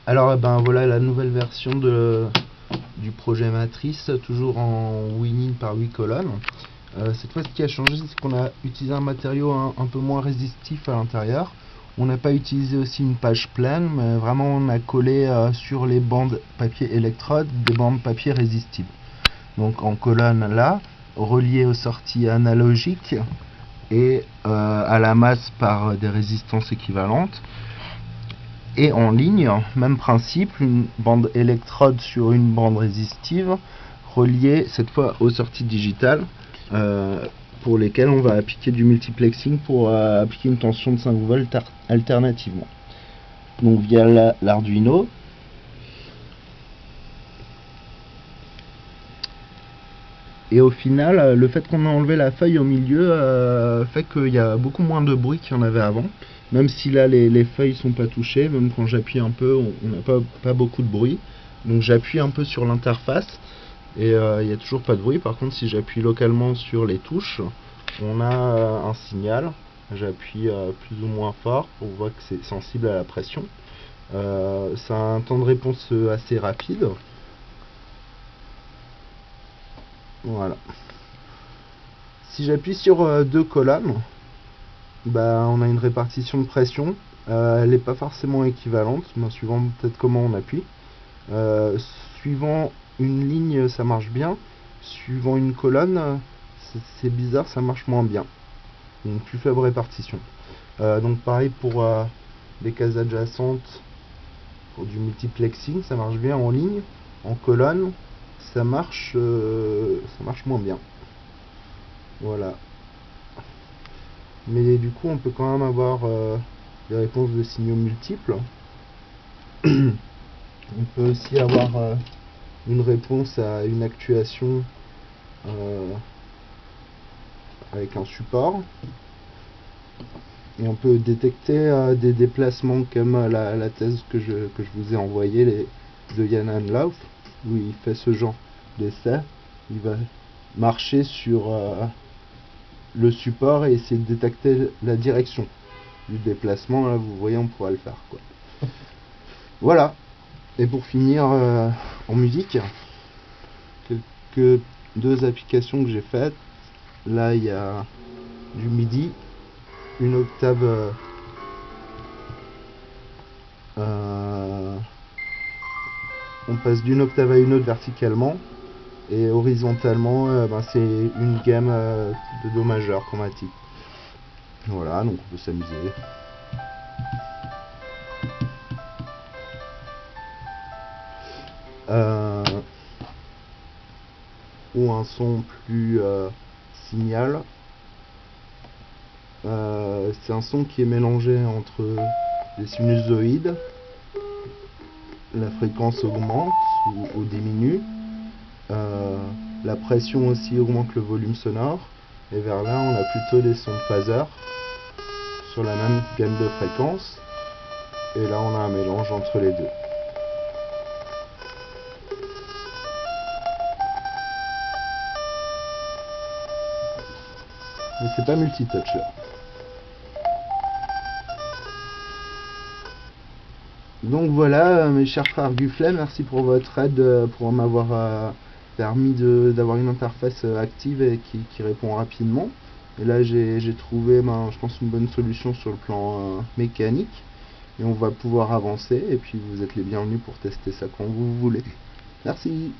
Alors ben voilà la nouvelle version du projet Matrice, toujours en winning par 8 colonnes. Cette fois ce qui a changé, c'est qu'on a utilisé un matériau un peu moins résistif à l'intérieur. On n'a pas utilisé aussi une page pleine, mais vraiment on a collé sur les bandes papier électrode des bandes papier résistibles. Donc en colonne là, reliées aux sorties analogiques et à la masse par des résistances équivalentes. Et en ligne, même principe, une bande électrode sur une bande résistive reliée cette fois aux sorties digitales pour lesquelles on va appliquer du multiplexing pour appliquer une tension de 5 volts alternativement. Donc via l'Arduino. Et au final, le fait qu'on a enlevé la feuille au milieu fait qu'il y a beaucoup moins de bruit qu'il y en avait avant. Même si là les feuilles sont pas touchées, même quand j'appuie un peu, on n'a pas beaucoup de bruit. Donc j'appuie un peu sur l'interface et il n'y a toujours pas de bruit. Par contre, si j'appuie localement sur les touches, on a un signal. J'appuie plus ou moins fort pour voir que c'est sensible à la pression. Ça a un temps de réponse assez rapide. Voilà. Si j'appuie sur deux colonnes, bah, on a une répartition de pression. Elle n'est pas forcément équivalente, mais suivant peut-être comment on appuie. Suivant une ligne, ça marche bien. Suivant une colonne, c'est bizarre, ça marche moins bien. Une plus faible répartition. Donc pareil pour les cases adjacentes, pour du multiplexing, ça marche bien en ligne. En colonne, ça marche moins bien. Voilà. Mais du coup, on peut quand même avoir des réponses de signaux multiples. On peut aussi avoir une réponse à une actuation avec un support. Et on peut détecter des déplacements comme la thèse que je vous ai envoyée de Jan Hanlauf, où il fait ce genre d'essai. Il va marcher sur le support et essayer de détecter la direction du déplacement. Là, vous voyez, on pourra le faire, quoi. Voilà. Et pour finir en musique, deux applications que j'ai faites. Là, il y a du MIDI, une octave on passe d'une octave à une autre verticalement, et horizontalement c'est une gamme de Do majeur chromatique. Voilà, donc on peut s'amuser. Ou un son plus signal. C'est un son qui est mélangé entre des sinusoïdes. La fréquence augmente ou diminue. La pression aussi augmente le volume sonore. Et vers là, on a plutôt des sons de phaser sur la même gamme de fréquences. Et là, on a un mélange entre les deux. Mais c'est pas multitouch là. Donc voilà, mes chers frères Guflet, merci pour votre aide, pour m'avoir permis d'avoir une interface active et qui répond rapidement. Et là j'ai trouvé, je pense, une bonne solution sur le plan mécanique. Et on va pouvoir avancer, et puis vous êtes les bienvenus pour tester ça quand vous voulez. Merci.